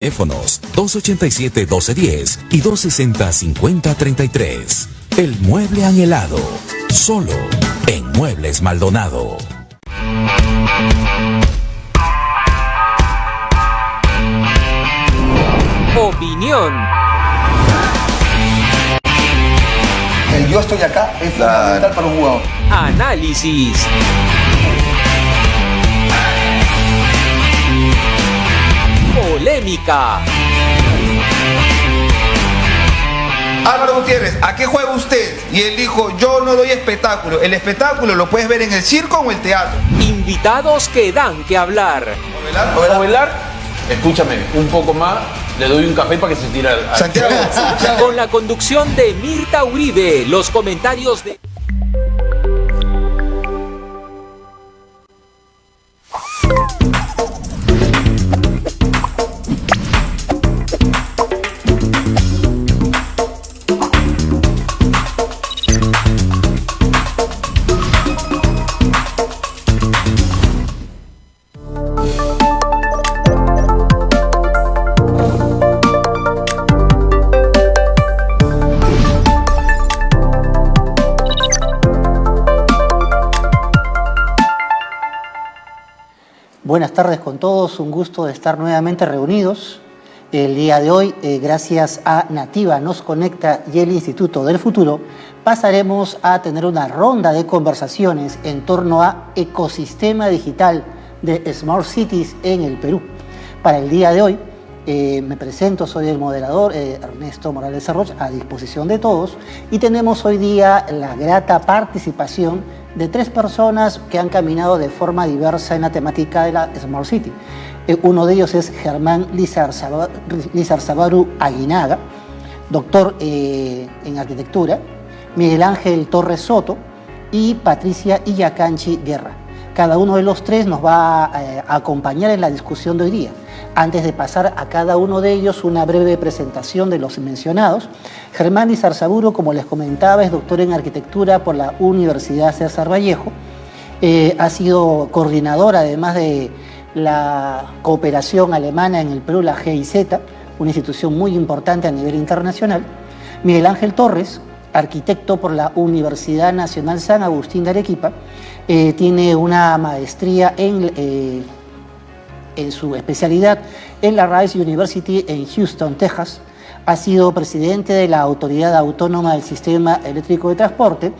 Teléfonos 287-1210 y 260-5033. El mueble anhelado, solo en Muebles Maldonado. Opinión. El yo estoy acá es fundamental para un jugador. Análisis. Polémica. Álvaro Gutiérrez, ¿a qué juega usted? Y él dijo, yo no doy espectáculo. El espectáculo lo puedes ver en el circo o en el teatro. Invitados que dan que hablar. Ovelar, escúchame, un poco más, le doy un café para que se tire al... Santiago. Con la conducción de Mirta Uribe, los comentarios de... Buenas tardes con todos, un gusto de estar nuevamente reunidos. El día de hoy, gracias a Nativa Nos Conecta y el Instituto del Futuro, pasaremos a tener una ronda de conversaciones en torno a ecosistema digital de Smart Cities en el Perú. Para el día de hoy, me presento, soy el moderador Ernesto Morales Arroch, a disposición de todos, y tenemos hoy día la grata participación de tres personas que han caminado de forma diversa en la temática de la Smart City. Uno de ellos es Germán Lizarzabaru Aguinaga, doctor en arquitectura, Miguel Ángel Torres Soto y Patricia Illacanchi Guerra. Cada uno de los tres nos va a acompañar en la discusión de hoy día. Antes de pasar a cada uno de ellos una breve presentación de los mencionados, Germán Lizarzabaru, como les comentaba, es doctor en arquitectura por la Universidad César Vallejo. Ha sido coordinador, además de la cooperación alemana en el Perú, la GIZ, una institución muy importante a nivel internacional. Miguel Ángel Torres, arquitecto por la Universidad Nacional San Agustín de Arequipa, tiene una maestría en su especialidad en la Rice University en Houston, Texas. Ha sido presidente de la Autoridad Autónoma del Sistema Eléctrico de Transporte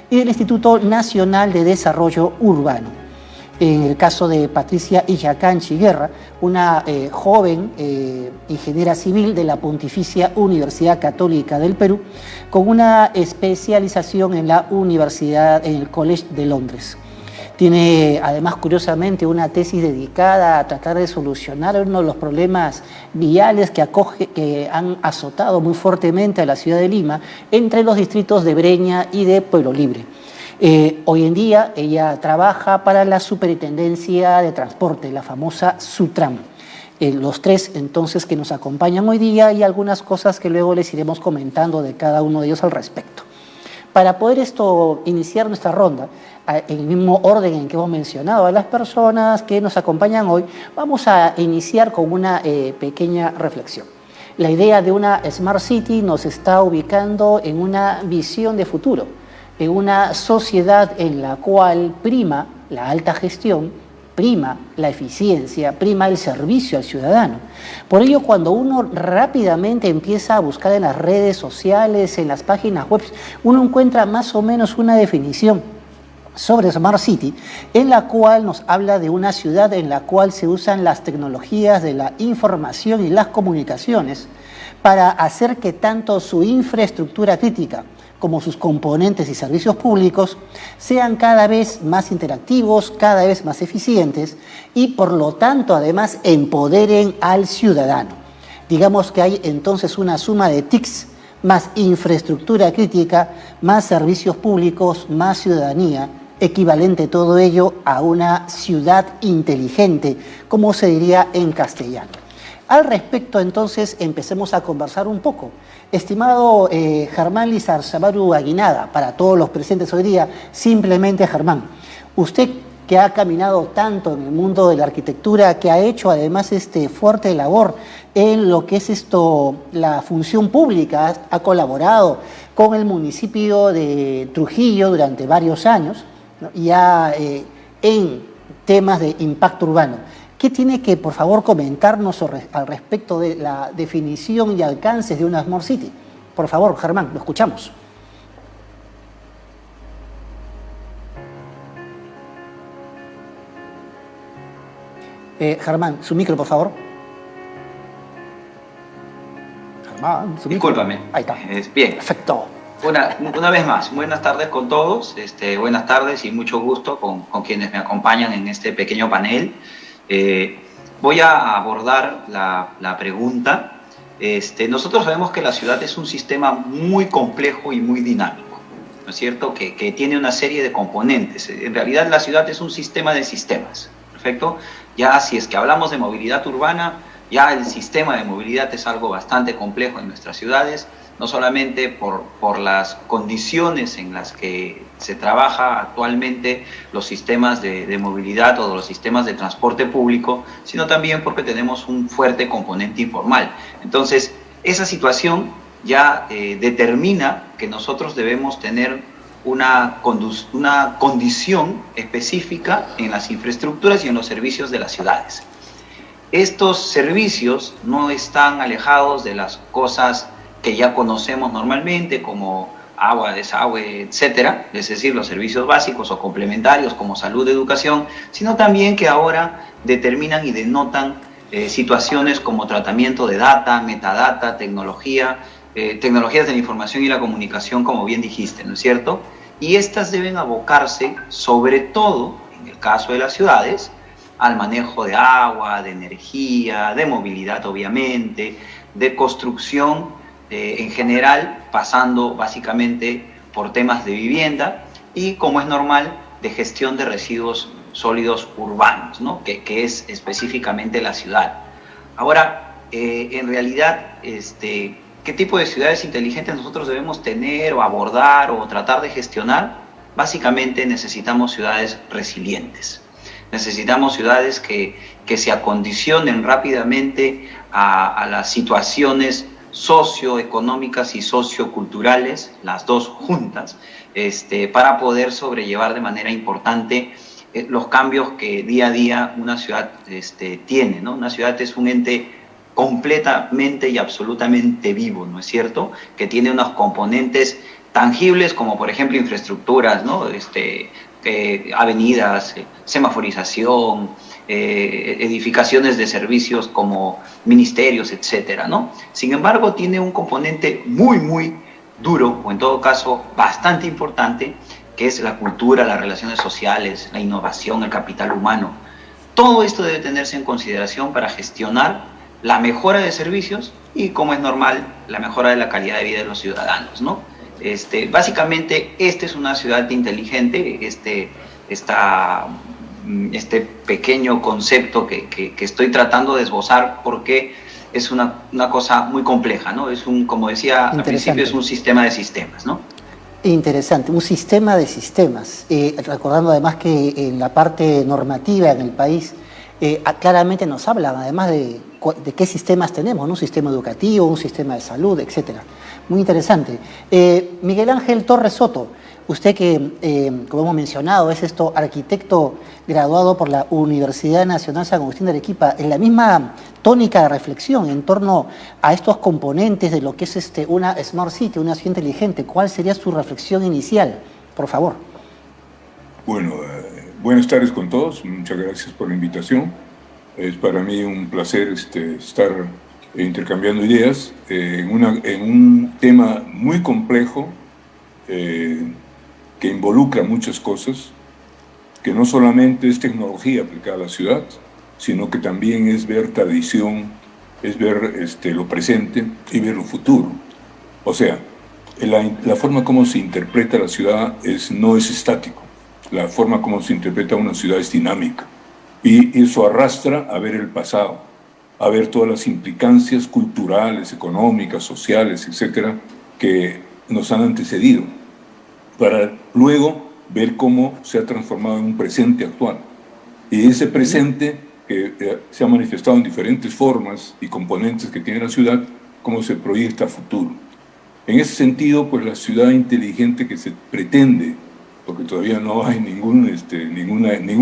y del Instituto Nacional de Desarrollo Urbano. En el caso de Patricia Illacanchi Guerra, una joven ingeniera civil de la Pontificia Universidad Católica del Perú, con una especialización en la Universidad, en el College de Londres. Tiene, además, curiosamente, una tesis dedicada a tratar de solucionar uno de los problemas viales que han azotado muy fuertemente a la ciudad de Lima, entre los distritos de Breña y de Pueblo Libre. Hoy en día ella trabaja para la Superintendencia de Transporte, la famosa SUTRAM. Los tres, entonces, que nos acompañan hoy día, y algunas cosas que luego les iremos comentando de cada uno de ellos al respecto. Para poder iniciar nuestra ronda, en el mismo orden en que hemos mencionado a las personas que nos acompañan hoy, vamos a iniciar con una pequeña reflexión. La idea de una Smart City nos está ubicando en una visión de futuro, en una sociedad en la cual prima la alta gestión, prima la eficiencia, prima el servicio al ciudadano. Por ello, cuando uno rápidamente empieza a buscar en las redes sociales, en las páginas web, uno encuentra más o menos una definición sobre Smart City, en la cual nos habla de una ciudad en la cual se usan las tecnologías de la información y las comunicaciones para hacer que tanto su infraestructura crítica como sus componentes y servicios públicos sean cada vez más interactivos, cada vez más eficientes y, por lo tanto, además, empoderen al ciudadano. Digamos que hay entonces una suma de TICs, más infraestructura crítica, más servicios públicos, más ciudadanía, equivalente todo ello a una ciudad inteligente, como se diría en castellano. Al respecto, entonces, empecemos a conversar un poco. Estimado Germán Lizarzabaru Aguinaga, para todos los presentes hoy día, simplemente Germán, usted que ha caminado tanto en el mundo de la arquitectura, que ha hecho además fuerte labor en lo que es la función pública, ha colaborado con el municipio de Trujillo durante varios años, ¿no? Ya en temas de impacto urbano. ¿Qué tiene que, por favor, comentarnos al respecto de la definición y alcances de una Smart City? Por favor, Germán, lo escuchamos. Germán, su micro, por favor. Germán, su micro. Discúlpame. Ahí está. Bien. Perfecto. Una vez más, buenas tardes con todos. Buenas tardes y mucho gusto con quienes me acompañan en este pequeño panel. Voy a abordar la pregunta. Nosotros sabemos que la ciudad es un sistema muy complejo y muy dinámico, ¿no es cierto? Que tiene una serie de componentes. En realidad la ciudad es un sistema de sistemas, ¿perfecto? Ya si es que hablamos de movilidad urbana, ya el sistema de movilidad es algo bastante complejo en nuestras ciudades, no solamente por las condiciones en las que se trabaja actualmente los sistemas de movilidad o los sistemas de transporte público, sino también porque tenemos un fuerte componente informal. Entonces, esa situación ya determina que nosotros debemos tener una condición específica en las infraestructuras y en los servicios de las ciudades. Estos servicios no están alejados de las cosas que ya conocemos normalmente, como agua, desagüe, etcétera, es decir, los servicios básicos o complementarios como salud, educación, sino también que ahora determinan y denotan situaciones como tratamiento de data, metadata, tecnologías de la información y la comunicación, como bien dijiste, ¿no es cierto? Y estas deben abocarse, sobre todo, en el caso de las ciudades, al manejo de agua, de energía, de movilidad, obviamente, de construcción en general, pasando básicamente por temas de vivienda y, como es normal, de gestión de residuos sólidos urbanos, ¿no? que es específicamente la ciudad. Ahora, en realidad, ¿qué tipo de ciudades inteligentes nosotros debemos tener o abordar o tratar de gestionar? Básicamente necesitamos ciudades resilientes. Necesitamos ciudades que se acondicionen rápidamente a las situaciones socioeconómicas y socioculturales, las dos juntas, para poder sobrellevar de manera importante los cambios que día a día una ciudad tiene, ¿no? Una ciudad es un ente completamente y absolutamente vivo, ¿no es cierto? Que tiene unos componentes tangibles como, por ejemplo, infraestructuras, ¿no? Avenidas, semaforización, edificaciones de servicios como ministerios, etcétera, ¿no? Sin embargo, tiene un componente muy, muy duro, o en todo caso bastante importante, que es la cultura, las relaciones sociales, la innovación, el capital humano. Todo esto debe tenerse en consideración para gestionar la mejora de servicios y, como es normal, la mejora de la calidad de vida de los ciudadanos, ¿no? Básicamente, esta es una ciudad inteligente, este pequeño concepto que estoy tratando de esbozar, porque es una cosa muy compleja, ¿no? Como decía al principio, es un sistema de sistemas, ¿no? Interesante, un sistema de sistemas. Recordando además que en la parte normativa en el país claramente nos hablan además de qué sistemas tenemos, ¿no? Un sistema educativo, un sistema de salud, etcétera. Muy interesante. Miguel Ángel Torres Soto, usted que, como hemos mencionado, es arquitecto graduado por la Universidad Nacional San Agustín de Arequipa, en la misma tónica de reflexión en torno a estos componentes de lo que es una Smart City, una ciudad inteligente. ¿Cuál sería su reflexión inicial? Por favor. Bueno, buenas tardes con todos. Muchas gracias por la invitación. Es para mí un placer estar intercambiando ideas en un tema muy complejo que involucra muchas cosas, que no solamente es tecnología aplicada a la ciudad, sino que también es ver tradición, es ver lo presente y ver lo futuro. O sea, la forma como se interpreta la ciudad no es estático. La forma como se interpreta una ciudad es dinámica. Y eso arrastra a ver el pasado, a ver todas las implicancias culturales, económicas, sociales, etcétera, que nos han antecedido, para luego ver cómo se ha transformado en un presente actual. Y ese presente que se ha manifestado en diferentes formas y componentes que tiene la ciudad, cómo se proyecta a futuro. En ese sentido, pues la ciudad inteligente que se pretende, porque todavía no hay ningún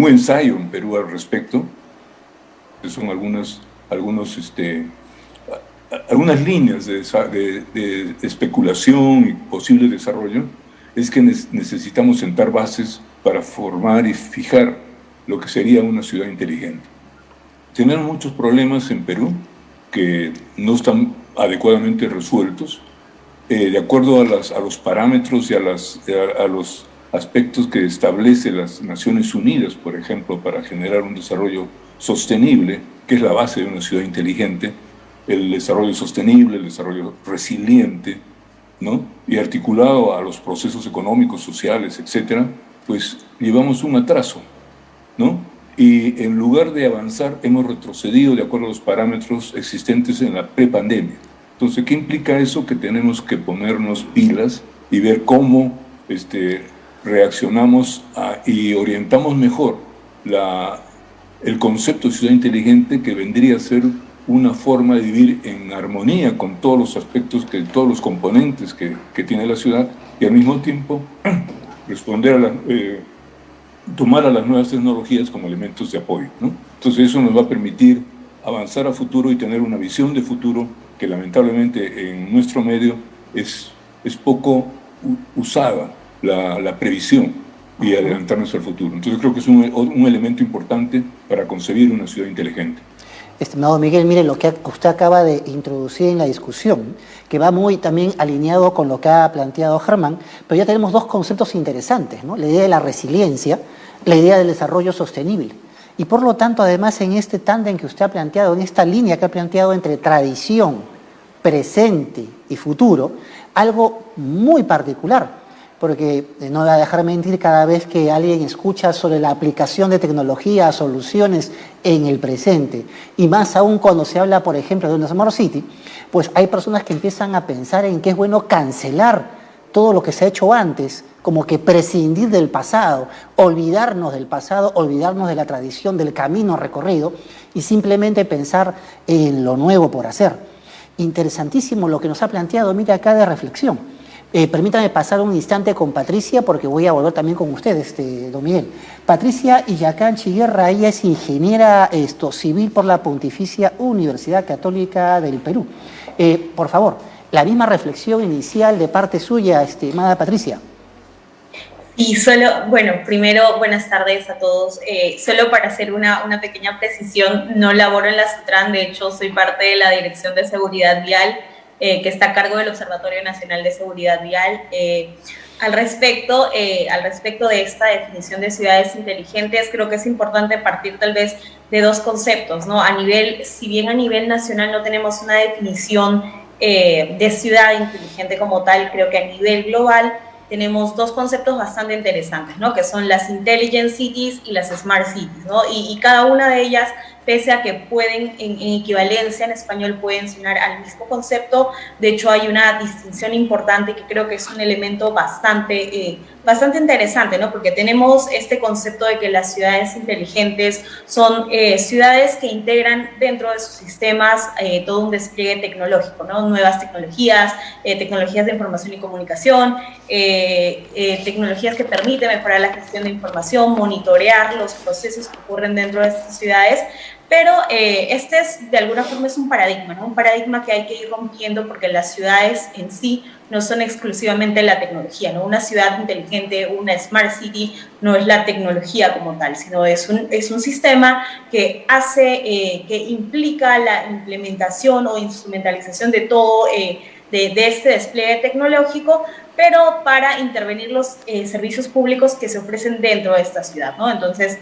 ensayo en Perú al respecto, que son algunas líneas de especulación y posible desarrollo, es que necesitamos sentar bases para formar y fijar lo que sería una ciudad inteligente. Tenemos muchos problemas en Perú que no están adecuadamente resueltos, de acuerdo a los parámetros y a los aspectos que establece las Naciones Unidas, por ejemplo, para generar un desarrollo sostenible, que es la base de una ciudad inteligente, el desarrollo sostenible, el desarrollo resiliente, ¿no? Y articulado a los procesos económicos, sociales, etcétera, pues llevamos un atraso, ¿no? Y en lugar de avanzar, hemos retrocedido de acuerdo a los parámetros existentes en la prepandemia. Entonces, ¿qué implica eso? Que tenemos que ponernos pilas y ver cómo reaccionamos y orientamos mejor el concepto de ciudad inteligente, que vendría a ser una forma de vivir en armonía con todos los aspectos, todos los componentes que tiene la ciudad, y al mismo tiempo tomar a las nuevas tecnologías como elementos de apoyo, ¿no? Entonces eso nos va a permitir avanzar a futuro y tener una visión de futuro que lamentablemente en nuestro medio es poco usada, la previsión y adelantarnos al futuro. Entonces creo que es un elemento importante para concebir una ciudad inteligente. Estimado Miguel, mire lo que usted acaba de introducir en la discusión, que va muy también alineado con lo que ha planteado Germán, pero ya tenemos dos conceptos interesantes, ¿no? La idea de la resiliencia, la idea del desarrollo sostenible. Y por lo tanto, además, en este tándem que usted ha planteado, en esta línea que ha planteado entre tradición, presente y futuro, algo muy particular, porque no voy a dejar mentir cada vez que alguien escucha sobre la aplicación de tecnología a soluciones en el presente, y más aún cuando se habla, por ejemplo, de una Smart City, pues hay personas que empiezan a pensar en que es bueno cancelar todo lo que se ha hecho antes, como que prescindir del pasado, olvidarnos del pasado, olvidarnos de la tradición, del camino recorrido, y simplemente pensar en lo nuevo por hacer. Interesantísimo lo que nos ha planteado, mira acá de reflexión. Permítame pasar un instante con Patricia, porque voy a volver también con ustedes, don Miguel. Patricia Illacán Chiguerra, ella es ingeniera civil por la Pontificia Universidad Católica del Perú. Por favor, la misma reflexión inicial de parte suya, estimada Patricia. Y primero, buenas tardes a todos. Solo para hacer una pequeña precisión, no laboro en la Sutran, de hecho soy parte de la Dirección de Seguridad Vial, que está a cargo del Observatorio Nacional de Seguridad Vial. Al respecto de esta definición de ciudades inteligentes, creo que es importante partir tal vez de dos conceptos, ¿no? Si bien a nivel nacional no tenemos una definición de ciudad inteligente como tal, creo que a nivel global tenemos dos conceptos bastante interesantes, ¿no? Que son las Intelligent Cities y las Smart Cities, ¿no? Y cada una de ellas, pese a que pueden, en equivalencia en español, pueden sonar al mismo concepto, de hecho hay una distinción importante que creo que es un elemento bastante interesante, ¿no? Porque tenemos este concepto de que las ciudades inteligentes son ciudades que integran dentro de sus sistemas todo un despliegue tecnológico, ¿no? Nuevas tecnologías, tecnologías de información y comunicación, tecnologías que permiten mejorar la gestión de información, monitorear los procesos que ocurren dentro de estas ciudades. Pero de alguna forma es un paradigma, ¿no? Un paradigma que hay que ir rompiendo, porque las ciudades en sí no son exclusivamente la tecnología, ¿no? Una ciudad inteligente, una Smart City, no es la tecnología como tal, sino es un sistema que que implica la implementación o instrumentalización de todo, de este despliegue tecnológico, pero para intervenir los servicios públicos que se ofrecen dentro de esta ciudad, ¿no? Entonces,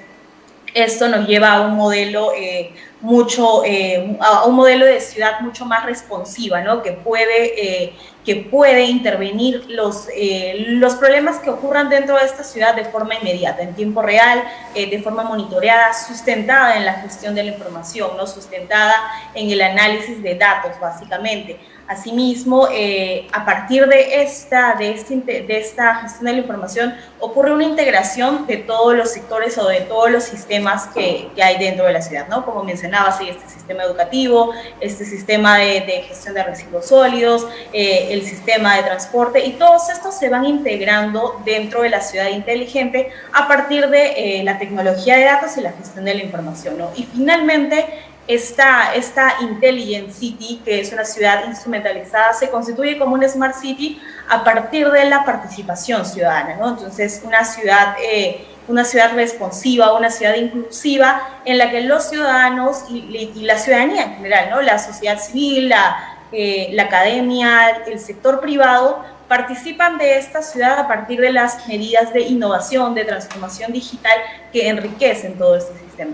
esto nos lleva a un modelo a un modelo de ciudad mucho más responsiva, ¿no? Que puede intervenir los problemas que ocurran dentro de esta ciudad de forma inmediata, en tiempo real, de forma monitoreada, sustentada en la gestión de la información, ¿no? Sustentada en el análisis de datos, básicamente. Asimismo, a partir de esta gestión de la información, ocurre una integración de todos los sectores o de todos los sistemas que hay dentro de la ciudad, ¿no? Como mencionabas, hay este sistema educativo, este sistema de gestión de residuos sólidos, el sistema de transporte, y todos estos se van integrando dentro de la ciudad inteligente a partir de la tecnología de datos y la gestión de la información, ¿no? Y finalmente, esta Intelligent City, que es una ciudad instrumentalizada, se constituye como una Smart City a partir de la participación ciudadana, ¿no? Entonces, una ciudad responsiva, una ciudad inclusiva, en la que los ciudadanos y la ciudadanía en general, ¿no? La sociedad civil, la academia, el sector privado, participan de esta ciudad a partir de las medidas de innovación, de transformación digital que enriquecen todo este sistema.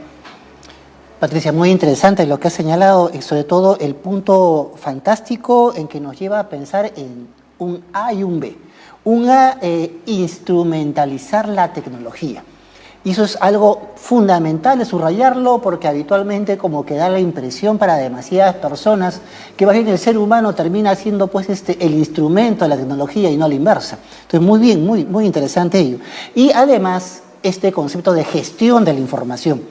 Patricia, muy interesante lo que has señalado y sobre todo el punto fantástico en que nos lleva a pensar en un A y un B. Un A, instrumentalizar la tecnología. Y eso es algo fundamental de subrayarlo porque habitualmente como que da la impresión para demasiadas personas que más bien el ser humano termina siendo pues el instrumento de la tecnología y no la inversa. Entonces muy bien, muy interesante ello. Y además este concepto de gestión de la información.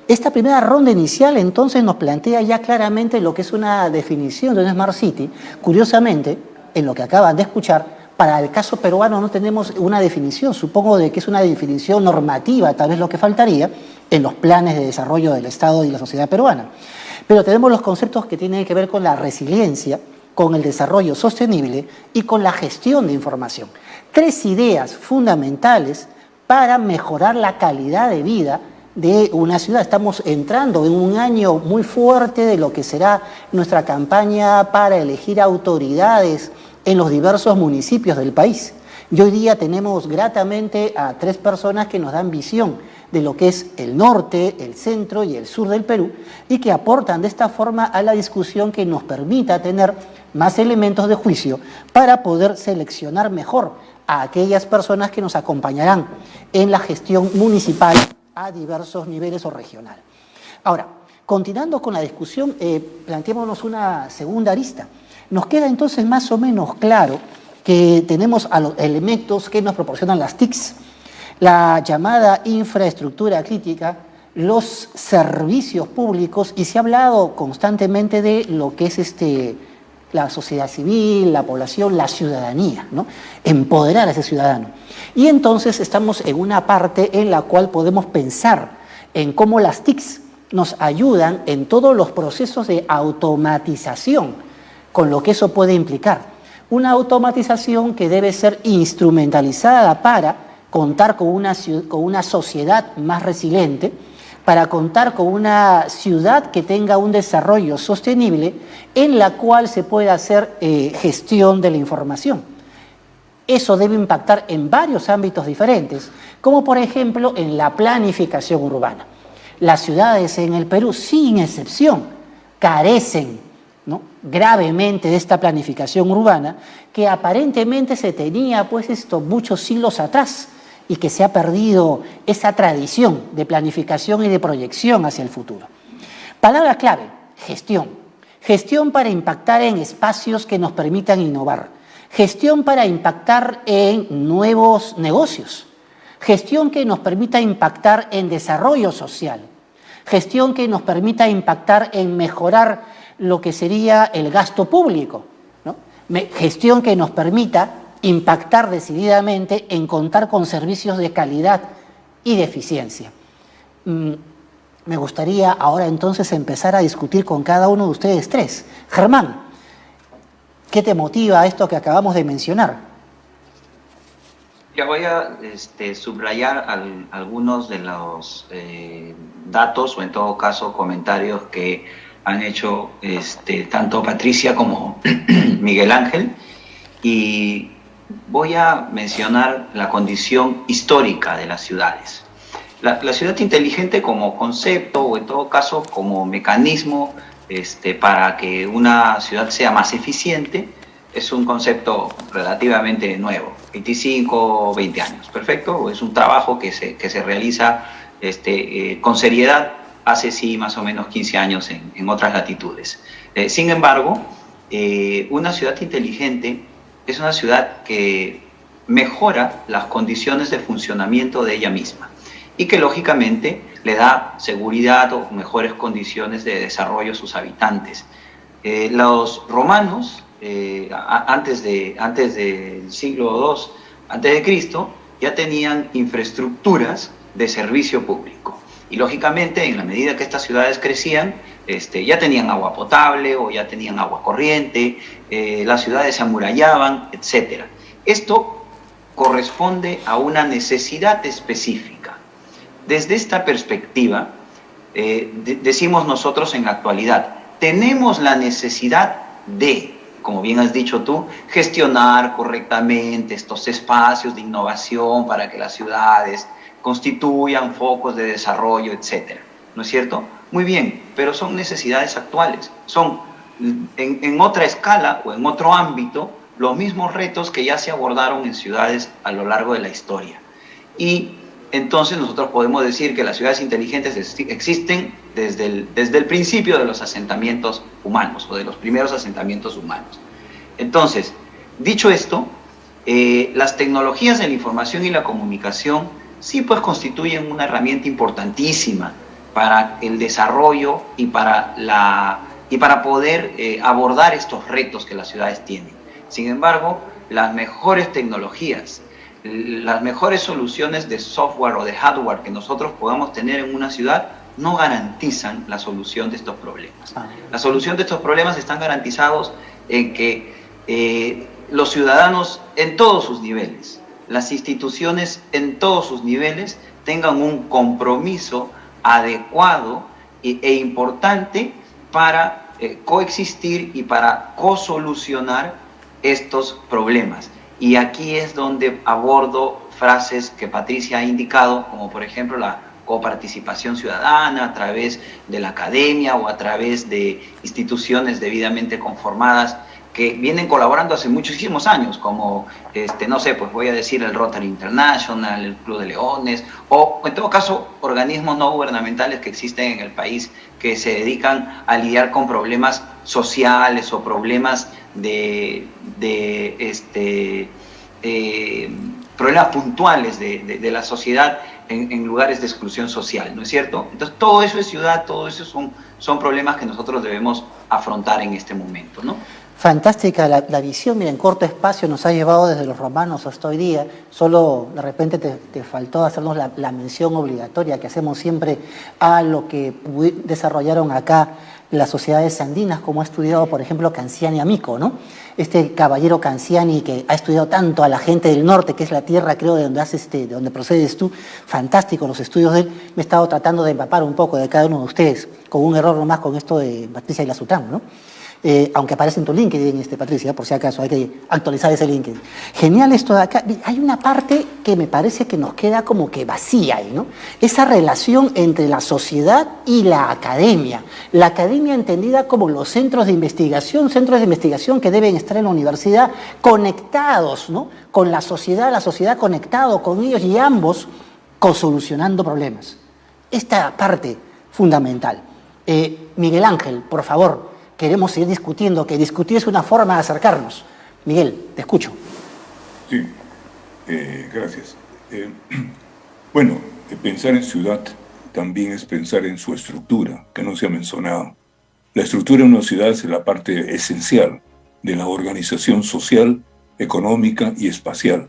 Esta primera ronda inicial entonces nos plantea ya claramente lo que es una definición de una Smart City. Curiosamente, en lo que acaban de escuchar, para el caso peruano no tenemos una definición, supongo de que es una definición normativa, tal vez lo que faltaría en los planes de desarrollo del Estado y la sociedad peruana. Pero tenemos los conceptos que tienen que ver con la resiliencia, con el desarrollo sostenible y con la gestión de información. 3 ideas fundamentales para mejorar la calidad de vida de una ciudad. Estamos entrando en un año muy fuerte de lo que será nuestra campaña para elegir autoridades en los diversos municipios del país. Y hoy día tenemos gratamente a 3 personas que nos dan visión de lo que es el norte, el centro y el sur del Perú y que aportan de esta forma a la discusión que nos permita tener más elementos de juicio para poder seleccionar mejor a aquellas personas que nos acompañarán en la gestión municipal a diversos niveles o regional. Ahora, continuando con la discusión, planteémonos una segunda arista. Nos queda entonces más o menos claro que tenemos a los elementos que nos proporcionan las TICs, la llamada infraestructura crítica, los servicios públicos, y se ha hablado constantemente de lo que es la sociedad civil, la población, la ciudadanía, ¿no? Empoderar a ese ciudadano. Y entonces estamos en una parte en la cual podemos pensar en cómo las TICs nos ayudan en todos los procesos de automatización, con lo que eso puede implicar. Una automatización que debe ser instrumentalizada para contar con una sociedad más resiliente, para contar con una ciudad que tenga un desarrollo sostenible en la cual se pueda hacer gestión de la información. Eso debe impactar en varios ámbitos diferentes, como por ejemplo en la planificación urbana. Las ciudades en el Perú, sin excepción, carecen, ¿no?, gravemente de esta planificación urbana que aparentemente se tenía pues muchos siglos atrás, y que se ha perdido esa tradición de planificación y de proyección hacia el futuro. Palabra clave, gestión. Gestión para impactar en espacios que nos permitan innovar. Gestión para impactar en nuevos negocios. Gestión que nos permita impactar en desarrollo social. Gestión que nos permita impactar en mejorar lo que sería el gasto público, ¿no? Gestión que nos permita impactar decididamente en contar con servicios de calidad y de eficiencia. Me gustaría ahora entonces empezar a discutir con cada uno de ustedes 3. Germán, ¿qué te motiva esto que acabamos de mencionar? Ya voy a subrayar algunos de los datos o en todo caso comentarios que han hecho tanto Patricia como Miguel Ángel, y voy a mencionar la condición histórica de las ciudades. La ciudad inteligente como concepto o en todo caso como mecanismo para que una ciudad sea más eficiente es un concepto relativamente nuevo, 25 o 20 años, ¿perfecto? Es un trabajo que se realiza con seriedad hace sí más o menos 15 años en otras latitudes. Sin embargo, una ciudad inteligente es una ciudad que mejora las condiciones de funcionamiento de ella misma y que lógicamente le da seguridad o mejores condiciones de desarrollo a sus habitantes. Los romanos, antes del siglo II a.C., ya tenían infraestructuras de servicio público. Y lógicamente, en la medida que estas ciudades crecían, ya tenían agua potable o ya tenían agua corriente, las ciudades se amurallaban, etc. Esto corresponde a una necesidad específica. Desde esta perspectiva, decimos nosotros en la actualidad, tenemos la necesidad de, como bien has dicho tú, gestionar correctamente estos espacios de innovación para que las ciudades constituyan focos de desarrollo, etc. ¿No es cierto? Muy bien, pero son necesidades actuales, son en otra escala o en otro ámbito los mismos retos que ya se abordaron en ciudades a lo largo de la historia. Y entonces nosotros podemos decir que las ciudades inteligentes existen desde el principio de los asentamientos humanos o de los primeros asentamientos humanos. Entonces, dicho esto, las tecnologías de la información y la comunicación sí pues constituyen una herramienta importantísima para el desarrollo y para poder abordar estos retos que las ciudades tienen. Sin embargo, las mejores tecnologías, las mejores soluciones de software o de hardware que nosotros podamos tener en una ciudad no garantizan la solución de estos problemas. La solución de estos problemas están garantizados en que los ciudadanos en todos sus niveles, las instituciones en todos sus niveles tengan un compromiso adecuado e importante para coexistir y para co-solucionar estos problemas. Y aquí es donde abordo frases que Patricia ha indicado, como por ejemplo la coparticipación ciudadana a través de la academia o a través de instituciones debidamente conformadas que vienen colaborando hace muchísimos años, como, no sé, pues voy a decir el Rotary International, el Club de Leones, o en todo caso organismos no gubernamentales que existen en el país que se dedican a lidiar con problemas sociales o problemas problemas puntuales de la sociedad en lugares de exclusión social, ¿no es cierto? Entonces todo eso es ciudad, todo eso son problemas que nosotros debemos afrontar en este momento, ¿no? Fantástica la visión, mira, en corto espacio nos ha llevado desde los romanos hasta hoy día, solo de repente te faltó hacernos la mención obligatoria que hacemos siempre a lo que desarrollaron acá las sociedades andinas, como ha estudiado, por ejemplo, Canciani Amico, ¿no? Este caballero Canciani que ha estudiado tanto a la gente del norte, que es la tierra, creo, de donde procedes tú, fantástico los estudios de él. Me he estado tratando de empapar un poco de cada uno de ustedes, con un error nomás con esto de Patricia y la Sután, ¿no? Aunque aparece en tu LinkedIn, Patricia, por si acaso, hay que actualizar ese LinkedIn. Genial esto de acá. Hay una parte que me parece que nos queda como que vacía ahí, ¿no? Esa relación entre la sociedad y la academia. La academia entendida como los centros de investigación que deben estar en la universidad conectados, ¿no? Con la sociedad conectado con ellos y ambos co-solucionando problemas. Esta parte fundamental. Miguel Ángel, por favor. Queremos seguir discutiendo, que discutir es una forma de acercarnos. Miguel, te escucho. Sí, gracias. Bueno, pensar en ciudad también es pensar en su estructura, que no se ha mencionado. La estructura de una ciudad es la parte esencial de la organización social, económica y espacial.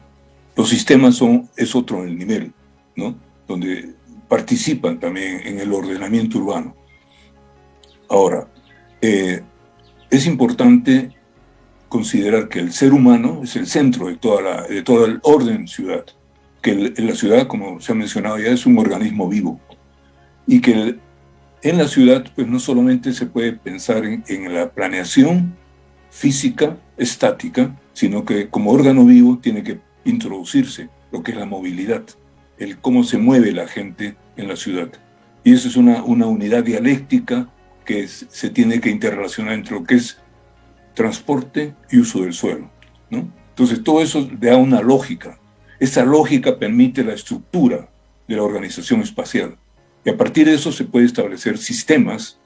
Los sistemas es otro nivel, ¿no? Donde participan también en el ordenamiento urbano. Ahora, es importante considerar que el ser humano es el centro de todo el orden ciudad, que la ciudad, como se ha mencionado ya, es un organismo vivo, y que en la ciudad pues no solamente se puede pensar en la planeación física, estática, sino que como órgano vivo tiene que introducirse lo que es la movilidad el cómo se mueve la gente en la ciudad. Y eso es una unidad dialéctica que se tiene que interrelacionar entre lo que es transporte y uso del suelo, ¿no? Entonces todo eso da una lógica. Esa lógica permite la estructura de la organización espacial. Y a partir de eso se puede establecer sistemas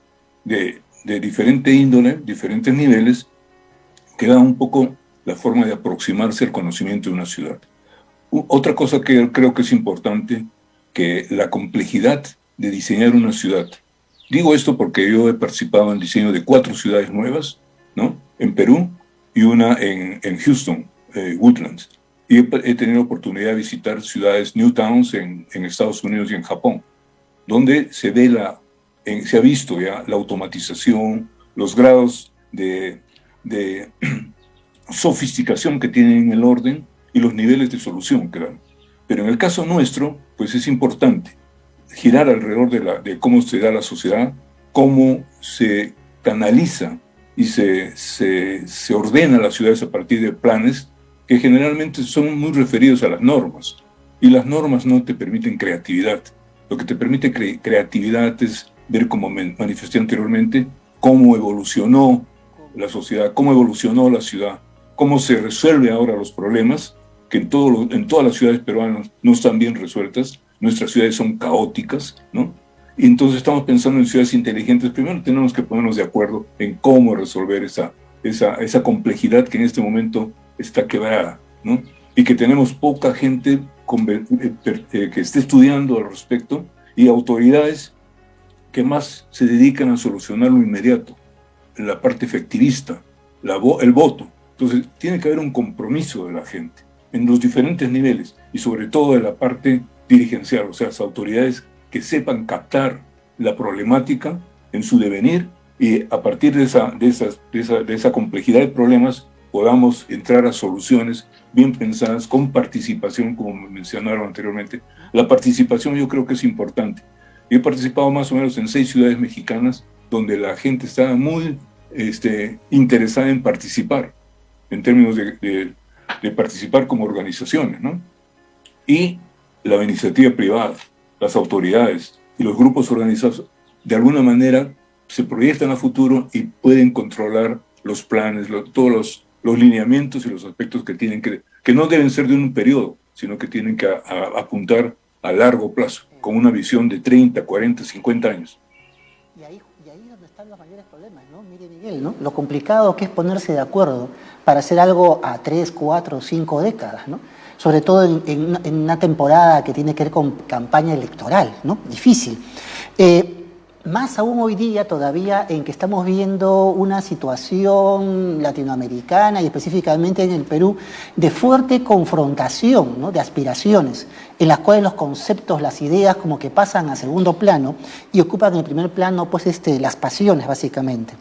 de diferente índole, diferentes niveles, que dan un poco la forma de aproximarse al conocimiento de una ciudad. Otra cosa que creo que es importante, que la complejidad de diseñar una ciudad. Digo esto porque yo he participado en el diseño de 4 ciudades nuevas, ¿no? En Perú y una en Houston, Woodlands. Y he tenido la oportunidad de visitar ciudades, new towns en Estados Unidos y en Japón, donde se ha visto ya la automatización, los grados de sofisticación que tienen el orden y los niveles de solución que dan. Pero en el caso nuestro, pues es importante girar alrededor de cómo se da la sociedad, cómo se canaliza y se ordena las ciudades a partir de planes que generalmente son muy referidos a las normas. Y las normas no te permiten creatividad. Lo que te permite creatividad es ver, como manifesté anteriormente, cómo evolucionó la sociedad, cómo evolucionó la ciudad, cómo se resuelve ahora los problemas que en todas las ciudades peruanas no están bien resueltas. Nuestras ciudades son caóticas, ¿no? Y entonces estamos pensando en ciudades inteligentes. Primero tenemos que ponernos de acuerdo en cómo resolver esa complejidad que en este momento está quebrada, ¿no? Y que tenemos poca gente que esté estudiando al respecto y autoridades que más se dedican a solucionar lo inmediato, la parte efectivista, el voto. Entonces tiene que haber un compromiso de la gente en los diferentes niveles y sobre todo de la parte dirigencial, o sea, las autoridades que sepan captar la problemática en su devenir y a partir de esa complejidad de problemas podamos entrar a soluciones bien pensadas con participación, como mencionaron anteriormente. La participación yo creo que es importante. Yo he participado más o menos en 6 ciudades mexicanas donde la gente está muy interesada en participar, en términos de participar como organizaciones, ¿no? Y la iniciativa privada, las autoridades y los grupos organizados, de alguna manera se proyectan a futuro y pueden controlar los planes, todos los lineamientos y los aspectos que no deben ser de un periodo, sino que tienen que apuntar a largo plazo, con una visión de 30, 40, 50 años. Y ahí es donde están los mayores problemas, ¿no? Mire, Miguel, ¿no? Lo complicado que es ponerse de acuerdo para hacer algo a 3, 4, 5 décadas, ¿no? Sobre todo en una temporada que tiene que ver con campaña electoral, ¿no? Difícil. Más aún hoy día todavía en que estamos viendo una situación latinoamericana y específicamente en el Perú de fuerte confrontación, ¿no? De aspiraciones, en las cuales los conceptos, las ideas como que pasan a segundo plano y ocupan en el primer plano pues las pasiones básicamente.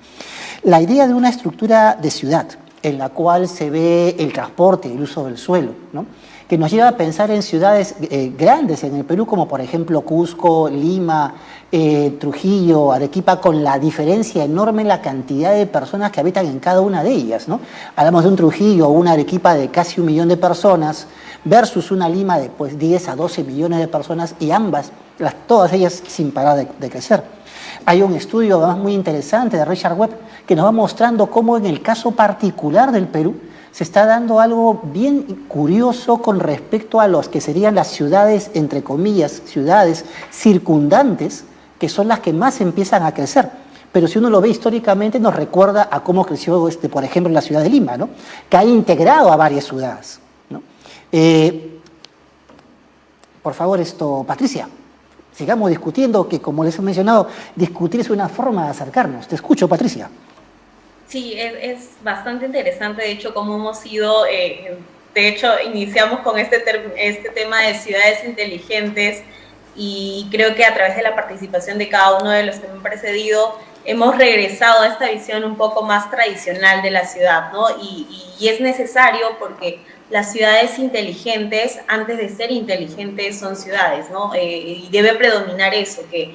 La idea de una estructura de ciudad en la cual se ve el transporte y el uso del suelo, ¿no? Que nos lleva a pensar en ciudades grandes en el Perú, como por ejemplo Cusco, Lima, Trujillo, Arequipa, con la diferencia enorme en la cantidad de personas que habitan en cada una de ellas, ¿no? Hablamos de un Trujillo o una Arequipa de casi 1 millón de personas versus una Lima de pues, 10 a 12 millones de personas y todas ellas sin parar de crecer. Hay un estudio además muy interesante de Richard Webb que nos va mostrando cómo en el caso particular del Perú se está dando algo bien curioso con respecto a los que serían las ciudades, entre comillas, ciudades circundantes, que son las que más empiezan a crecer. Pero si uno lo ve históricamente, nos recuerda a cómo creció, por ejemplo, la ciudad de Lima, ¿no? Que ha integrado a varias ciudades, ¿no? Por favor, Patricia, sigamos discutiendo, que como les he mencionado, discutir es una forma de acercarnos. Te escucho, Patricia. Sí, es bastante interesante, de hecho, cómo hemos ido, de hecho, iniciamos con este tema de ciudades inteligentes y creo que a través de la participación de cada uno de los que me han precedido, hemos regresado a esta visión un poco más tradicional de la ciudad, ¿no? Y es necesario porque las ciudades inteligentes, antes de ser inteligentes, son ciudades, ¿no? Y debe predominar eso, que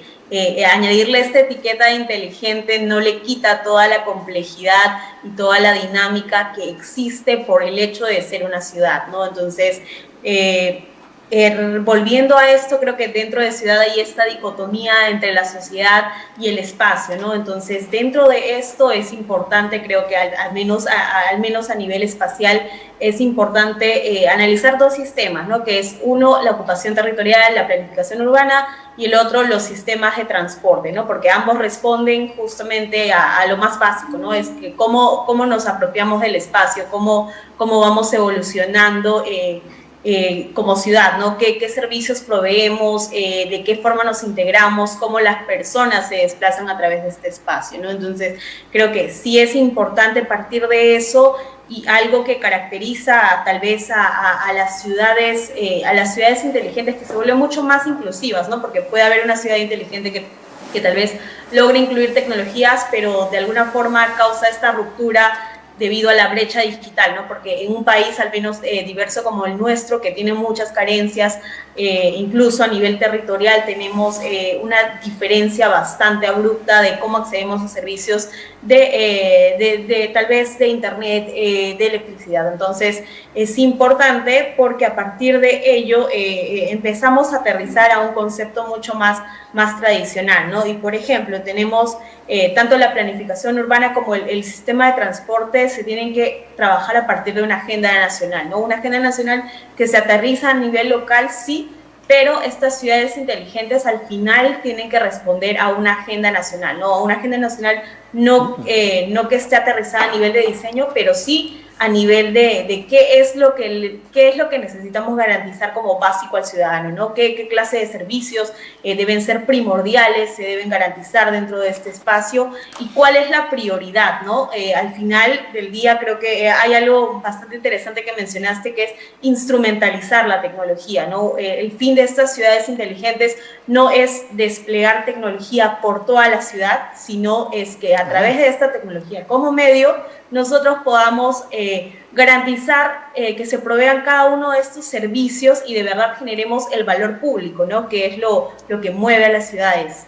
añadirle esta etiqueta de inteligente no le quita toda la complejidad y toda la dinámica que existe por el hecho de ser una ciudad, ¿no? Entonces, volviendo a esto, creo que dentro de ciudad hay esta dicotomía entre la sociedad y el espacio, ¿no? Entonces, dentro de esto es importante, creo que al menos a nivel espacial, es importante analizar dos sistemas, ¿no? Que es uno, la ocupación territorial, la planificación urbana, y el otro, los sistemas de transporte, ¿no? Porque ambos responden justamente a lo más básico, ¿no? Es que cómo nos apropiamos del espacio, cómo vamos evolucionando como ciudad, ¿no? ¿Qué servicios proveemos? ¿De qué forma nos integramos? ¿Cómo las personas se desplazan a través de este espacio, ¿no? Entonces, creo que sí es importante partir de eso, y algo que caracteriza tal vez a las ciudades inteligentes, que se vuelven mucho más inclusivas, ¿no? Porque puede haber una ciudad inteligente que tal vez logre incluir tecnologías, pero de alguna forma causa esta ruptura debido a la brecha digital, ¿no? Porque en un país al menos diverso como el nuestro, que tiene muchas carencias, incluso a nivel territorial tenemos una diferencia bastante abrupta de cómo accedemos a servicios de tal vez de internet, de electricidad. Entonces es importante porque a partir de ello empezamos a aterrizar a un concepto mucho más tradicional, ¿no? Y por ejemplo tenemos tanto la planificación urbana como el sistema de transporte se tienen que trabajar a partir de una agenda nacional, ¿no? Una agenda nacional que se aterriza a nivel local, sí, pero estas ciudades inteligentes al final tienen que responder a una agenda nacional, ¿no? A una agenda nacional no que esté aterrizada a nivel de diseño, pero sí a nivel de qué es lo que necesitamos garantizar como básico al ciudadano, ¿no? ¿Qué clase de servicios deben ser primordiales, se deben garantizar dentro de este espacio, y cuál es la prioridad, ¿no? Al final del día creo que hay algo bastante interesante que mencionaste, que es instrumentalizar la tecnología, ¿no? El fin de estas ciudades inteligentes no es desplegar tecnología por toda la ciudad, sino es que a través de esta tecnología como medio nosotros podamos garantizar que se provean cada uno de estos servicios y de verdad generemos el valor público, ¿no? Que es lo que mueve a las ciudades.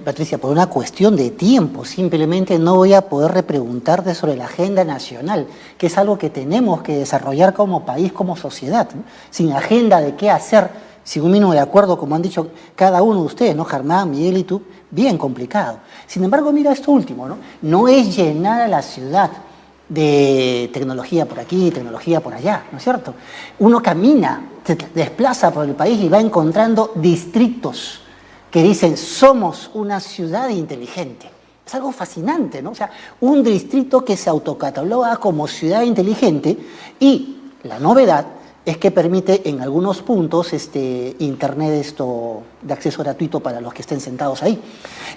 Patricia, por una cuestión de tiempo, simplemente no voy a poder repreguntarte sobre la agenda nacional, que es algo que tenemos que desarrollar como país, como sociedad, ¿no? Sin agenda de qué hacer, sin un mínimo de acuerdo, como han dicho cada uno de ustedes, ¿no? Germán, Miguel y tú, bien complicado. Sin embargo, mira esto último, ¿no? No es llenar a la ciudad de tecnología por aquí, tecnología por allá, ¿no es cierto? Uno camina, se desplaza por el país y va encontrando distritos que dicen, somos una ciudad inteligente. Es algo fascinante, ¿no? O sea, un distrito que se autocataloga como ciudad inteligente, y la novedad es que permite en algunos puntos internet de acceso gratuito para los que estén sentados ahí.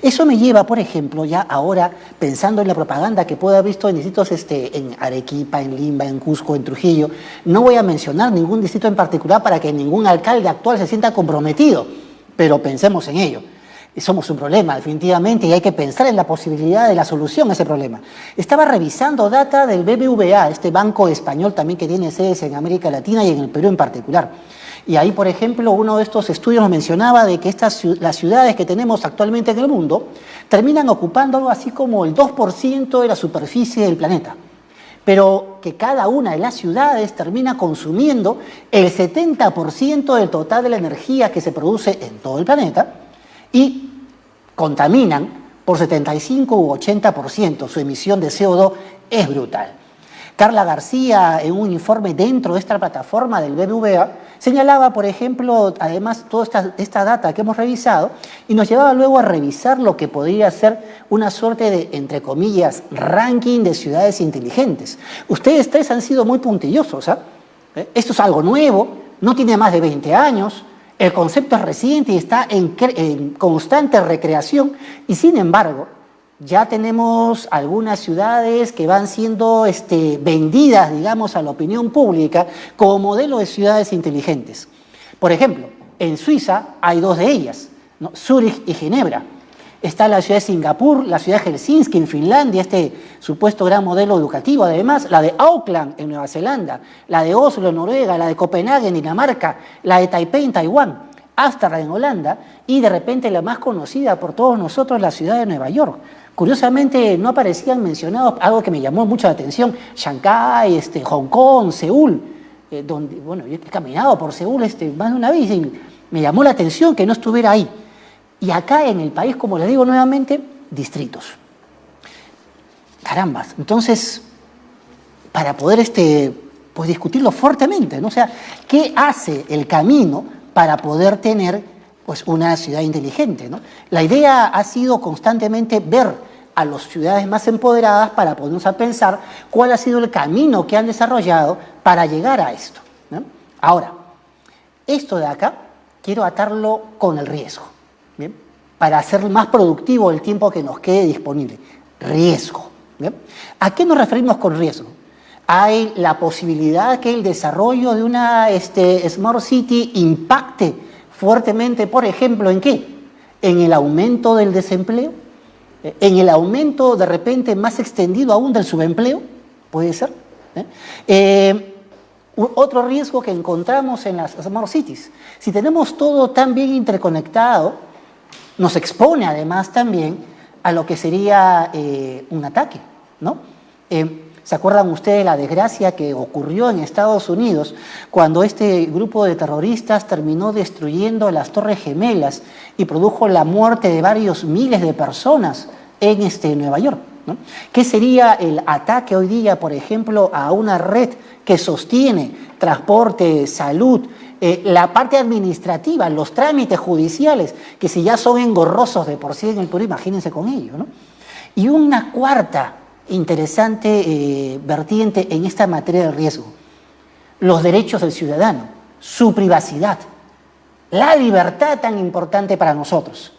Eso me lleva, por ejemplo, ya ahora pensando en la propaganda que puedo haber visto en distritos en Arequipa, en Lima, en Cusco, en Trujillo. No voy a mencionar ningún distrito en particular para que ningún alcalde actual se sienta comprometido, pero pensemos en ello. Somos un problema, definitivamente, y hay que pensar en la posibilidad de la solución a ese problema. Estaba revisando data del BBVA, este banco español también que tiene sedes en América Latina y en el Perú en particular. Y ahí, por ejemplo, uno de estos estudios nos mencionaba de que las ciudades que tenemos actualmente en el mundo terminan ocupando algo así como el 2% de la superficie del planeta, pero que cada una de las ciudades termina consumiendo el 70% del total de la energía que se produce en todo el planeta, y contaminan por 75 u 80%. Su emisión de CO2 es brutal. Carla García, en un informe dentro de esta plataforma del BBVA, señalaba, por ejemplo, además toda esta data que hemos revisado, y nos llevaba luego a revisar lo que podría ser una suerte de, entre comillas, ranking de ciudades inteligentes. Ustedes tres han sido muy puntillosos, ¿ah? Esto es algo nuevo, no tiene más de 20 años, el concepto es reciente y está en constante recreación, y sin embargo ya tenemos algunas ciudades que van siendo vendidas, digamos, a la opinión pública como modelo de ciudades inteligentes. Por ejemplo, en Suiza hay dos de ellas, ¿no? Zúrich y Ginebra. Está la ciudad de Singapur, la ciudad de Helsinki en Finlandia, este supuesto gran modelo educativo, además, la de Auckland en Nueva Zelanda, la de Oslo en Noruega, la de Copenhague en Dinamarca, la de Taipei en Taiwán, Ámsterdam en Holanda, y de repente la más conocida por todos nosotros, la ciudad de Nueva York. Curiosamente no aparecían mencionados, algo que me llamó mucho la atención, Shanghái, Hong Kong, Seúl. donde, bueno, yo he caminado por Seúl más de una vez y me llamó la atención que no estuviera ahí. Y acá en el país, como les digo nuevamente, distritos. Carambas. Entonces, para poder pues discutirlo fuertemente, ¿no? O sea, ¿qué hace el camino para poder tener pues una ciudad inteligente, ¿no? La idea ha sido constantemente ver a las ciudades más empoderadas para ponernos a pensar cuál ha sido el camino que han desarrollado para llegar a esto, ¿no? Ahora, esto de acá quiero atarlo con el riesgo, ¿bien? Para hacer más productivo el tiempo que nos quede disponible. Riesgo, ¿bien? ¿A qué nos referimos con riesgo? Hay la posibilidad que el desarrollo de una Smart City impacte fuertemente, por ejemplo, ¿en qué? En el aumento del desempleo, en el aumento de repente más extendido aún del subempleo, puede ser. Otro riesgo que encontramos en las Smart Cities, si tenemos todo tan bien interconectado, nos expone además también a lo que sería un ataque, ¿no? ¿Se acuerdan ustedes de la desgracia que ocurrió en Estados Unidos cuando este grupo de terroristas terminó destruyendo las Torres Gemelas y produjo la muerte de varios miles de personas en Nueva York, ¿no? ¿Qué sería el ataque hoy día, por ejemplo, a una red que sostiene transporte, salud, la parte administrativa, los trámites judiciales, que si ya son engorrosos de por sí en el Perú, imagínense con ello, ¿no? Y una cuarta interesante vertiente en esta materia de riesgo: los derechos del ciudadano, su privacidad, la libertad tan importante para nosotros.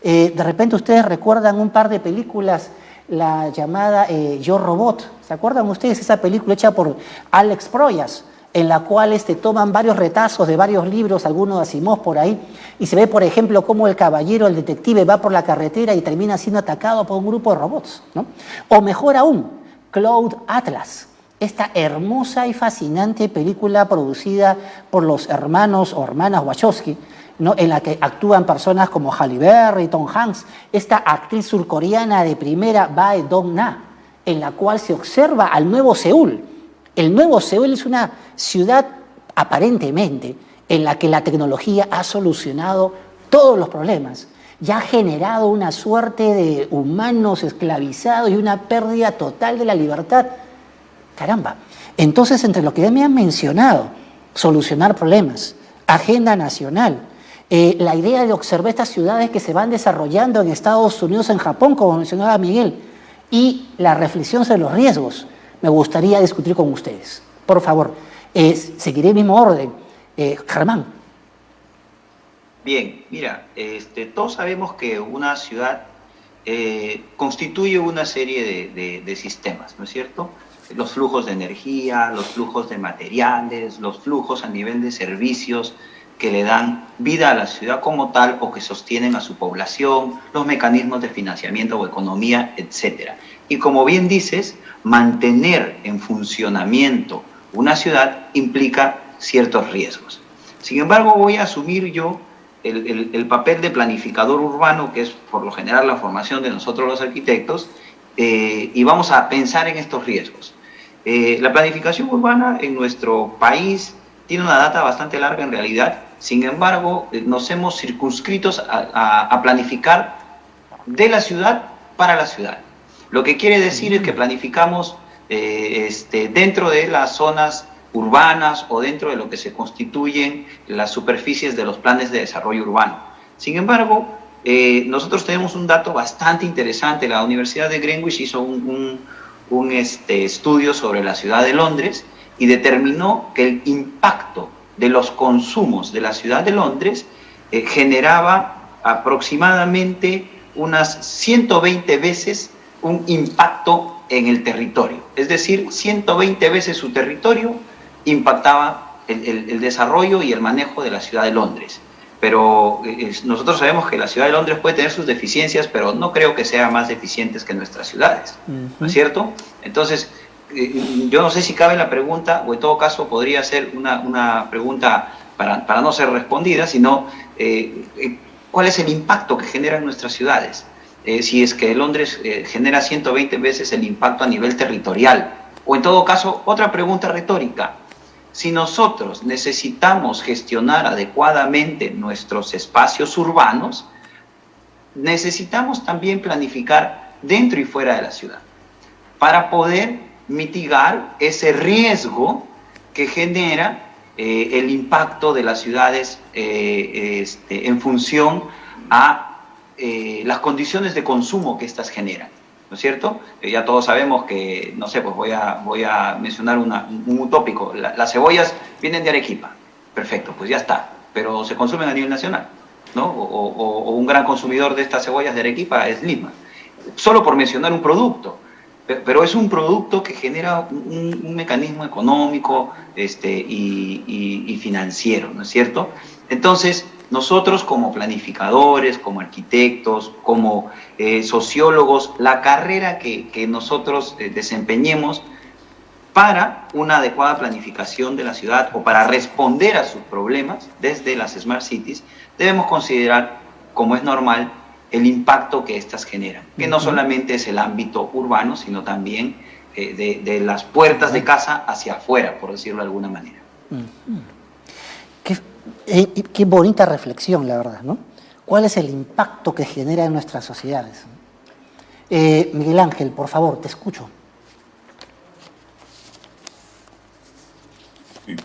De repente ustedes recuerdan un par de películas, la llamada Yo Robot. ¿Se acuerdan ustedes esa película hecha por Alex Proyas, en la cual toman varios retazos de varios libros, algunos de Asimov por ahí, y se ve, por ejemplo, cómo el caballero, el detective, va por la carretera y termina siendo atacado por un grupo de robots, ¿no? O mejor aún, Cloud Atlas, esta hermosa y fascinante película producida por los hermanos o hermanas Wachowski, ¿no? En la que actúan personas como Halle Berry, Tom Hanks, esta actriz surcoreana de primera, Bae Dong-na, en la cual se observa al nuevo Seúl. El nuevo Seúl es una ciudad aparentemente en la que la tecnología ha solucionado todos los problemas y ha generado una suerte de humanos esclavizados y una pérdida total de la libertad. Caramba. Entonces, entre lo que ya me han mencionado, solucionar problemas, agenda nacional, la idea de observar estas ciudades que se van desarrollando en Estados Unidos, en Japón, como mencionaba Miguel, y la reflexión sobre los riesgos, me gustaría discutir con ustedes. Por favor, seguiré el mismo orden. Germán. Bien, mira, todos sabemos que una ciudad constituye una serie de sistemas, ¿no es cierto? Los flujos de energía, los flujos de materiales, los flujos a nivel de servicios que le dan vida a la ciudad como tal o que sostienen a su población, los mecanismos de financiamiento o economía, etc. Y como bien dices, mantener en funcionamiento una ciudad implica ciertos riesgos. Sin embargo, voy a asumir yo el papel de planificador urbano, que es por lo general la formación de nosotros los arquitectos, y vamos a pensar en estos riesgos. La planificación urbana en nuestro país tiene una data bastante larga en realidad. Sin embargo, nos hemos circunscritos a planificar de la ciudad para la ciudad. Lo que quiere decir es que planificamos dentro de las zonas urbanas o dentro de lo que se constituyen las superficies de los planes de desarrollo urbano. Sin embargo, nosotros tenemos un dato bastante interesante. La Universidad de Greenwich hizo un estudio sobre la ciudad de Londres y determinó que el impacto de los consumos de la ciudad de Londres generaba aproximadamente unas 120 veces un impacto en el territorio. Es decir, 120 veces su territorio impactaba el desarrollo y el manejo de la ciudad de Londres. Pero nosotros sabemos que la ciudad de Londres puede tener sus deficiencias, pero no creo que sean más deficientes que nuestras ciudades, ¿no es cierto? Entonces, yo no sé si cabe la pregunta, o en todo caso podría ser una pregunta para no ser respondida, sino ¿cuál es el impacto que generan nuestras ciudades? Si es que Londres genera 120 veces el impacto a nivel territorial. O en todo caso, otra pregunta retórica. si nosotros necesitamos gestionar adecuadamente nuestros espacios urbanos, necesitamos también planificar dentro y fuera de la ciudad para poder mitigar ese riesgo que genera el impacto de las ciudades en función a las condiciones de consumo que éstas generan, ¿no es cierto? Ya todos sabemos que, no sé, pues voy a mencionar un utópico. Las cebollas vienen de Arequipa, perfecto, pues ya está, pero se consumen a nivel nacional, ¿no? O un gran consumidor de estas cebollas de Arequipa es Lima, solo por mencionar un producto. Pero es un producto que genera un mecanismo económico y financiero, ¿no es cierto? Entonces, nosotros como planificadores, como arquitectos, como sociólogos, la carrera que nosotros desempeñemos para una adecuada planificación de la ciudad o para responder a sus problemas desde las Smart Cities, debemos considerar, como es normal, el impacto que éstas generan, que no solamente es el ámbito urbano, sino también de las puertas de casa hacia afuera, por decirlo de alguna manera. Qué bonita reflexión, la verdad, ¿no? ¿Cuál es el impacto que genera en nuestras sociedades? Miguel Ángel, por favor, te escucho. Sí.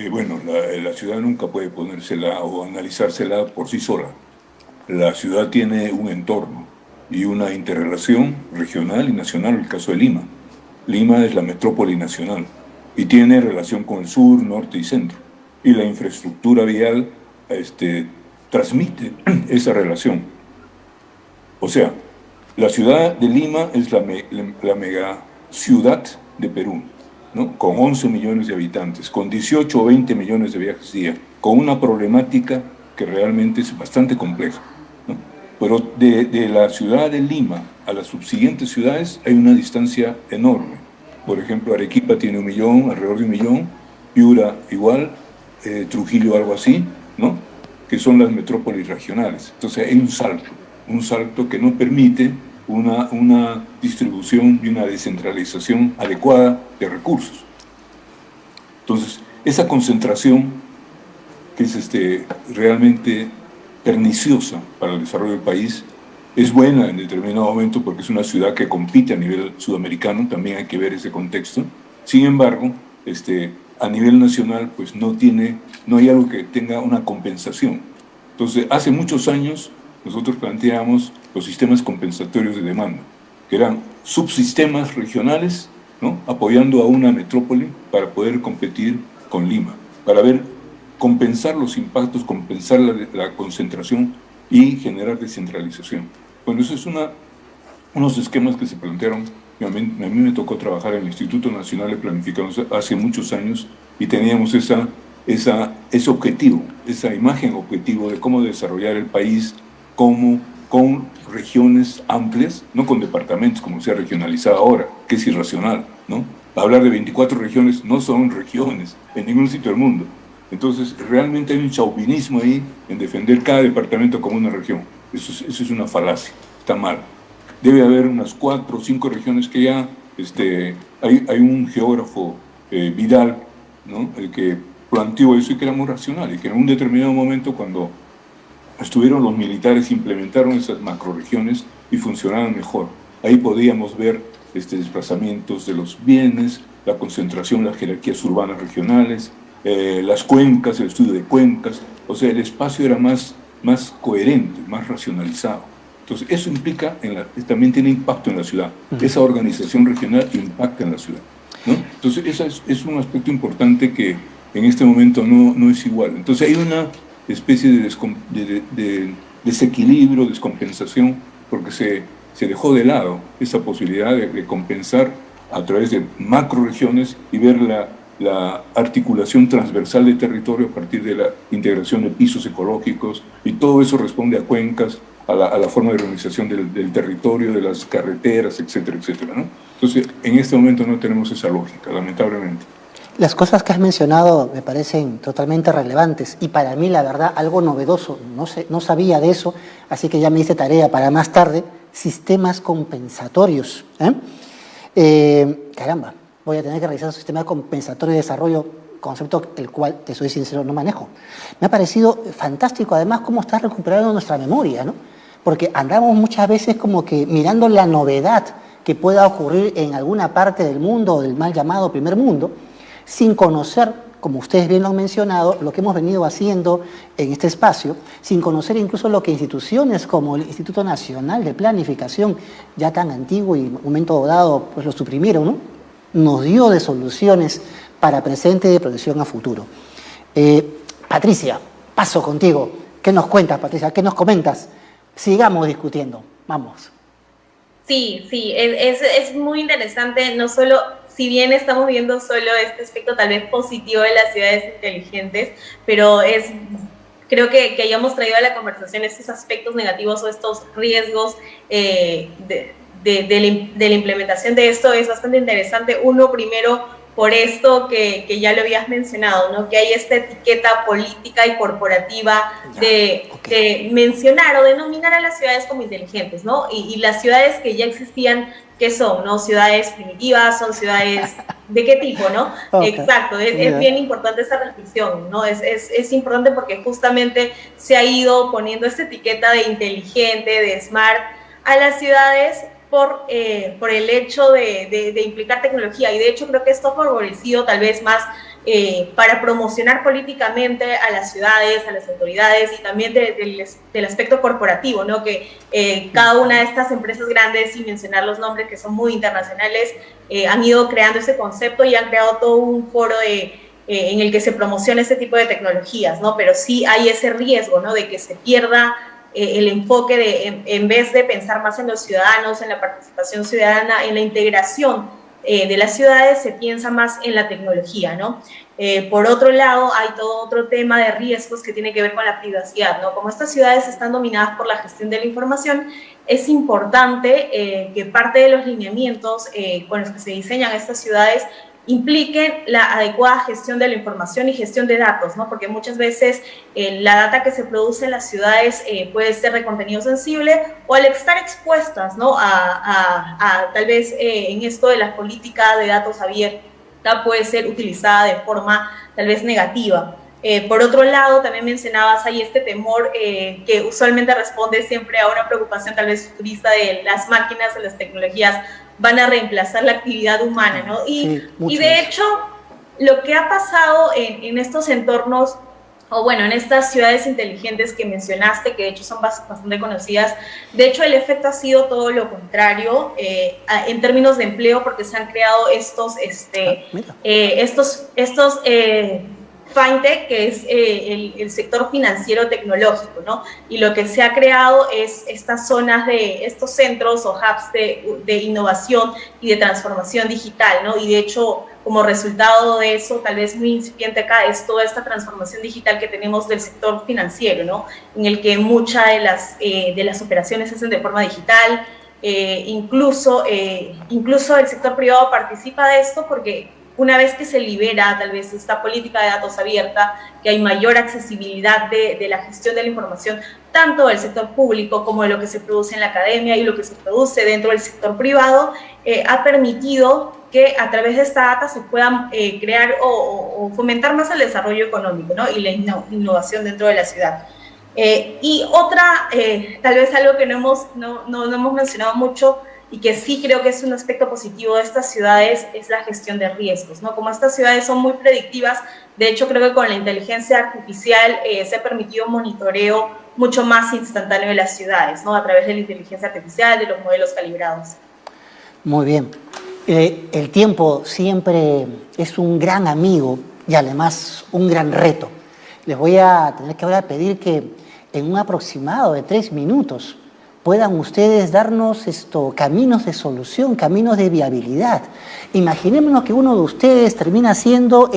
Bueno, la ciudad nunca puede ponérsela o analizársela por sí sola. La ciudad tiene un entorno y una interrelación regional y nacional, el caso de Lima. Lima es la metrópoli nacional y tiene relación con el sur, norte y centro. Y la infraestructura vial transmite esa relación. O sea, la ciudad de Lima es la mega ciudad de Perú, ¿no? Con 11 millones de habitantes, con 18 o 20 millones de viajes día, con una problemática que realmente es bastante compleja, ¿no? Pero de la ciudad de Lima a las subsiguientes ciudades hay una distancia enorme. Por ejemplo, Arequipa tiene 1 millón, alrededor de 1 millón, Piura igual, Trujillo algo así, ¿no? Que son las metrópolis regionales. Entonces hay un salto que no permite una distribución y una descentralización adecuada de recursos. Entonces, esa concentración que es realmente perniciosa para el desarrollo del país, es buena en determinado momento porque es una ciudad que compite a nivel sudamericano, también hay que ver ese contexto. Sin embargo, a nivel nacional pues no hay algo que tenga una compensación. Entonces, hace muchos años nosotros planteábamos los sistemas compensatorios de demanda, que eran subsistemas regionales, ¿no? Apoyando a una metrópoli para poder competir con Lima, para compensar los impactos, compensar la concentración y generar descentralización. Bueno, eso es unos esquemas que se plantearon. A mí me tocó trabajar en el Instituto Nacional de Planificación hace muchos años y teníamos ese objetivo, esa imagen objetivo de cómo desarrollar el país con regiones amplias, no con departamentos como se ha regionalizado ahora, que es irracional, ¿no? Hablar de 24 regiones no son regiones en ningún sitio del mundo. Entonces, realmente hay un chauvinismo ahí en defender cada departamento como una región. Eso es una falacia, está mal. Debe haber unas 4 o 5 regiones que ya, hay un geógrafo, Vidal, ¿no? El que planteó eso y que era muy racional, y que en un determinado momento cuando estuvieron los militares implementaron esas macroregiones y funcionaban mejor. Ahí podíamos ver desplazamientos de los bienes, la concentración, las jerarquías urbanas regionales, las cuencas, el estudio de cuencas, o sea, el espacio era más coherente, más racionalizado. Entonces, eso implica, también tiene impacto en la ciudad. Esa organización regional impacta en la ciudad, ¿no? Entonces, ese es un aspecto importante que en este momento no es igual. Entonces, hay una especie de desequilibrio, descompensación, porque se dejó de lado esa posibilidad de compensar a través de macroregiones y ver la articulación transversal de territorio a partir de la integración de pisos ecológicos, y todo eso responde a cuencas, a la forma de organización del territorio, de las carreteras, etcétera, etcétera, ¿no? Entonces, en este momento no tenemos esa lógica, lamentablemente. Las cosas que has mencionado me parecen totalmente relevantes y para mí, la verdad, algo novedoso. No sabía de eso, así que ya me hice tarea para más tarde. Sistemas compensatorios. Caramba, voy a tener que realizar un sistema compensatorio de desarrollo concepto el cual, te soy sincero, no manejo. Me ha parecido fantástico, además, cómo estás recuperando nuestra memoria, ¿no? Porque andamos muchas veces como que mirando la novedad que pueda ocurrir en alguna parte del mundo, del mal llamado primer mundo, sin conocer, como ustedes bien lo han mencionado, lo que hemos venido haciendo en este espacio, sin conocer incluso lo que instituciones como el Instituto Nacional de Planificación, ya tan antiguo y en un momento dado pues lo suprimieron, ¿no? Nos dio de soluciones para presente y de proyección a futuro. Patricia, paso contigo. ¿Qué nos cuentas, Patricia? ¿Qué nos comentas? Sigamos discutiendo. Vamos. Sí, es muy interesante, no solo, si bien estamos viendo solo este aspecto tal vez positivo de las ciudades inteligentes, pero creo que hayamos traído a la conversación estos aspectos negativos o estos riesgos de la implementación de esto es bastante interesante. Uno, primero, por esto que ya lo habías mencionado, ¿no? Que hay esta etiqueta política y corporativa de mencionar o denominar a las ciudades como inteligentes, ¿no? Y las ciudades que ya existían, ¿qué son? ¿No? Ciudades primitivas, son ciudades ¿de qué tipo, no? Okay. Exacto, es bien importante esa reflexión, ¿no? Es importante porque justamente se ha ido poniendo esta etiqueta de inteligente, de smart a las ciudades por el hecho de implicar tecnología, y de hecho creo que esto ha favorecido tal vez más para promocionar políticamente a las ciudades, a las autoridades, y también del aspecto corporativo, ¿no? Que cada una de estas empresas grandes, sin mencionar los nombres que son muy internacionales, han ido creando ese concepto y han creado todo un foro en el que se promociona este tipo de tecnologías, ¿no? Pero sí hay ese riesgo, ¿no? De que se pierda el enfoque en vez de pensar más en los ciudadanos, en la participación ciudadana, en la integración de las ciudades, se piensa más en la tecnología, ¿no? Por otro lado, hay todo otro tema de riesgos que tiene que ver con la privacidad, ¿no? Como estas ciudades están dominadas por la gestión de la información, es importante que parte de los lineamientos con los que se diseñan estas ciudades impliquen la adecuada gestión de la información y gestión de datos, ¿no? Porque muchas veces la data que se produce en las ciudades puede ser de contenido sensible, o al estar expuestas, ¿no? a tal vez en esto de la política de datos abierta puede ser utilizada de forma tal vez negativa. Por otro lado, también mencionabas ahí este temor que usualmente responde siempre a una preocupación tal vez futurista de las máquinas o las tecnologías van a reemplazar la actividad humana, ¿no? Y de hecho, lo que ha pasado en estos entornos, o bueno, en estas ciudades inteligentes que mencionaste, que de hecho son bastante conocidas, de hecho el efecto ha sido todo lo contrario en términos de empleo, porque se han creado estos FinTech, que es el sector financiero tecnológico, ¿no? Y lo que se ha creado es estas zonas estos centros o hubs de innovación y de transformación digital, ¿no? Y de hecho, como resultado de eso, tal vez muy incipiente acá, es toda esta transformación digital que tenemos del sector financiero, ¿no? En el que muchas de las operaciones se hacen de forma digital, incluso el sector privado participa de esto porque una vez que se libera tal vez esta política de datos abierta, que hay mayor accesibilidad de la gestión de la información, tanto del sector público como de lo que se produce en la academia y lo que se produce dentro del sector privado, ha permitido que a través de esta data se puedan crear o fomentar más el desarrollo económico, ¿no? Y la innovación dentro de la ciudad. Y otra, tal vez algo que no hemos mencionado mucho, y que sí creo que es un aspecto positivo de estas ciudades, es la gestión de riesgos, ¿no? Como estas ciudades son muy predictivas, de hecho creo que con la inteligencia artificial se ha permitido monitoreo mucho más instantáneo de las ciudades, ¿no? A través de la inteligencia artificial, de los modelos calibrados. Muy bien. El tiempo siempre es un gran amigo y además un gran reto. Les voy a tener que ahora pedir que en un aproximado de 3 minutos puedan ustedes darnos caminos de solución, caminos de viabilidad. Imaginémonos que uno de ustedes termina siendo,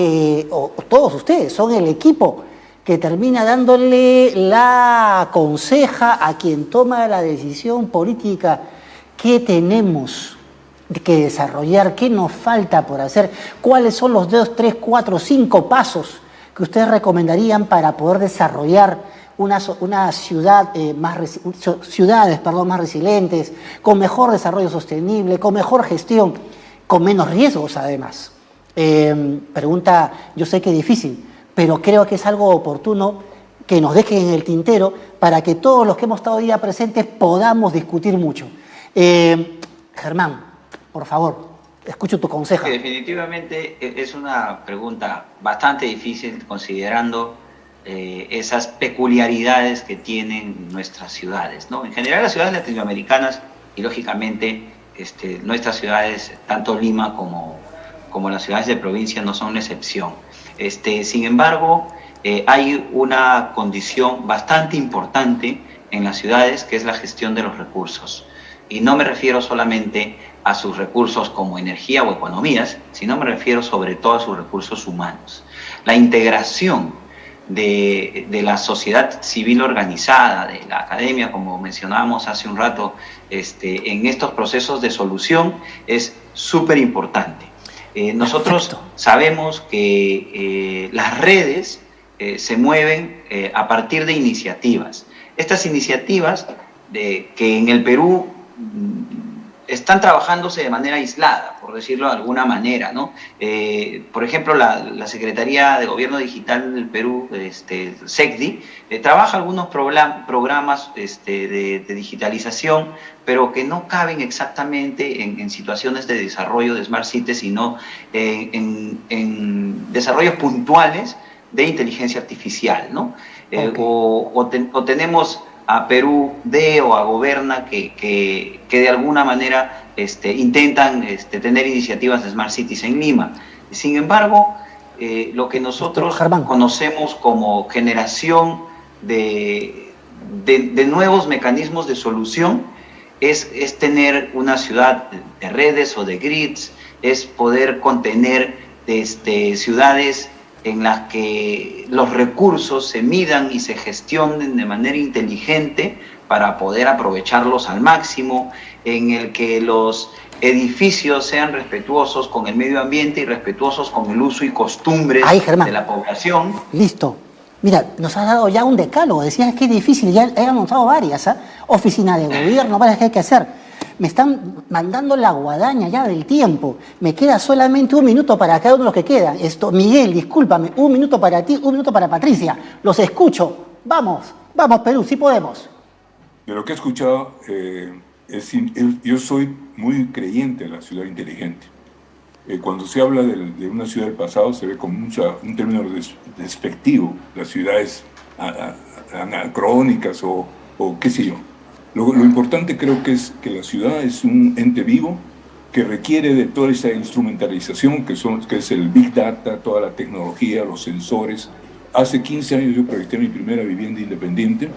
o todos ustedes son el equipo que termina dándole la conseja a quien toma la decisión política. ¿Qué tenemos que desarrollar? ¿Qué nos falta por hacer? ¿Cuáles son los 2, 3, 4, 5 pasos que ustedes recomendarían para poder desarrollar una ciudad, ciudades más resilientes, con mejor desarrollo sostenible, con mejor gestión, con menos riesgos además? Pregunta, yo sé que es difícil, pero creo que es algo oportuno que nos dejen en el tintero para que todos los que hemos estado hoy día presentes podamos discutir mucho. Germán, por favor, escucho tu consejo. Sí, definitivamente es una pregunta bastante difícil considerando esas peculiaridades que tienen nuestras ciudades, ¿no? En general las ciudades latinoamericanas y lógicamente nuestras ciudades, tanto Lima como las ciudades de provincia no son una excepción. Sin embargo, hay una condición bastante importante en las ciudades que es la gestión de los recursos. Y no me refiero solamente a sus recursos como energía o economías, sino me refiero sobre todo a sus recursos humanos. La integración de la sociedad civil organizada, de la academia, como mencionábamos hace un rato, en estos procesos de solución es súper importante. Nosotros sabemos que las redes se mueven a partir de iniciativas. Estas iniciativas que en el Perú están trabajándose de manera aislada, por decirlo de alguna manera, ¿no? Por ejemplo, la Secretaría de Gobierno Digital del Perú, SECDI, trabaja algunos programas de digitalización, pero que no caben exactamente en situaciones de desarrollo de Smart Cities, sino en desarrollos puntuales de inteligencia artificial, ¿no? Okay. O tenemos a Perú D o a Goberna que de alguna manera intentan tener iniciativas de Smart Cities en Lima. Sin embargo, lo que nosotros conocemos como generación de nuevos mecanismos de solución es tener una ciudad de redes o de grids, es poder contener ciudades en las que los recursos se midan y se gestionen de manera inteligente para poder aprovecharlos al máximo, en el que los edificios sean respetuosos con el medio ambiente y respetuosos con el uso y costumbres de la población. Listo. Mira, nos has dado ya un decálogo, decías que es difícil, ya he anotado varias, oficina de gobierno, varias que hay que hacer. Me están mandando la guadaña ya del tiempo. Me queda solamente 1 minuto para cada uno de los que quedan. Miguel, discúlpame, 1 minuto para ti, 1 minuto para Patricia. Los escucho. Vamos, vamos Perú, sí podemos. De lo que he escuchado, yo soy muy creyente en la ciudad inteligente. Cuando se habla de una ciudad del pasado, se ve como un término despectivo, las ciudades anacrónicas o qué sé yo. Lo importante creo que es que la ciudad es un ente vivo que requiere de toda esa instrumentalización que es el Big Data, toda la tecnología, los sensores. Hace 15 años yo proyecté mi primera vivienda inteligente.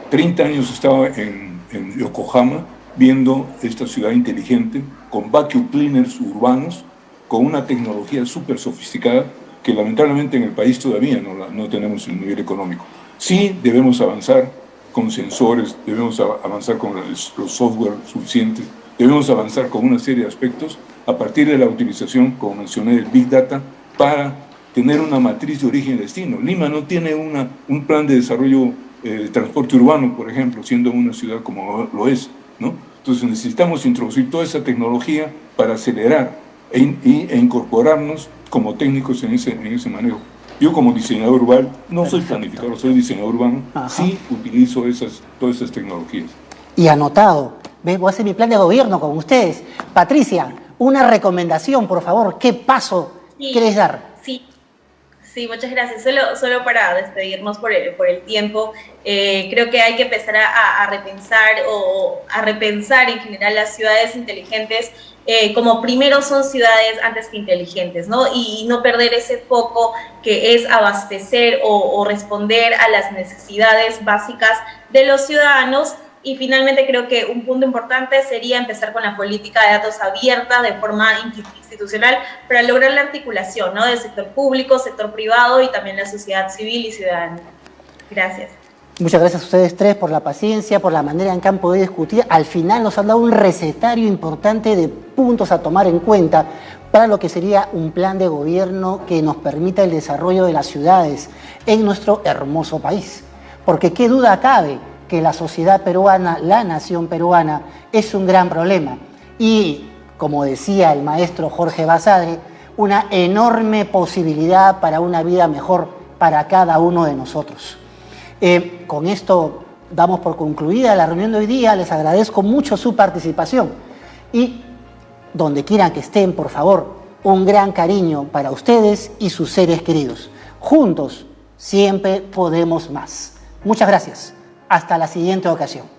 30 años estaba en Yokohama viendo esta ciudad inteligente con vacuum cleaners urbanos, con una tecnología súper sofisticada que lamentablemente en el país todavía no tenemos el nivel económico. Sí debemos avanzar con sensores, debemos avanzar con los software suficientes, debemos avanzar con una serie de aspectos a partir de la utilización, como mencioné, del Big Data, para tener una matriz de origen y destino. Lima no tiene un plan de desarrollo de transporte urbano, por ejemplo, siendo una ciudad como lo es, ¿no? Entonces necesitamos introducir toda esa tecnología para acelerar e incorporarnos como técnicos en ese manejo. Yo como diseñador urbano, no soy planificador, soy diseñador urbano, sí utilizo todas esas tecnologías. Y anotado, voy a hacer mi plan de gobierno con ustedes. Patricia, una recomendación, por favor, ¿qué paso quieres dar? Sí, muchas gracias. Solo para despedirnos por el tiempo, creo que hay que empezar a repensar en general las ciudades inteligentes como primero son ciudades antes que inteligentes, ¿no? Y no perder ese foco que es abastecer o responder a las necesidades básicas de los ciudadanos. Y finalmente creo que un punto importante sería empezar con la política de datos abierta de forma institucional para lograr la articulación, ¿no? Del sector público, sector privado y también la sociedad civil y ciudadana. Gracias. Muchas gracias a ustedes tres por la paciencia, por la manera en que han podido discutir. Al final nos han dado un recetario importante de puntos a tomar en cuenta para lo que sería un plan de gobierno que nos permita el desarrollo de las ciudades en nuestro hermoso país. Porque qué duda cabe que la sociedad peruana, la nación peruana, es un gran problema. Y como decía el maestro Jorge Basadre, una enorme posibilidad para una vida mejor para cada uno de nosotros. Con esto damos por concluida la reunión de hoy día. Les agradezco mucho su participación y donde quieran que estén, por favor, un gran cariño para ustedes y sus seres queridos. Juntos siempre podemos más. Muchas gracias. Hasta la siguiente ocasión.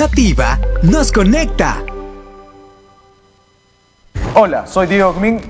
Nativa nos conecta. Hola, soy Diego Gmin.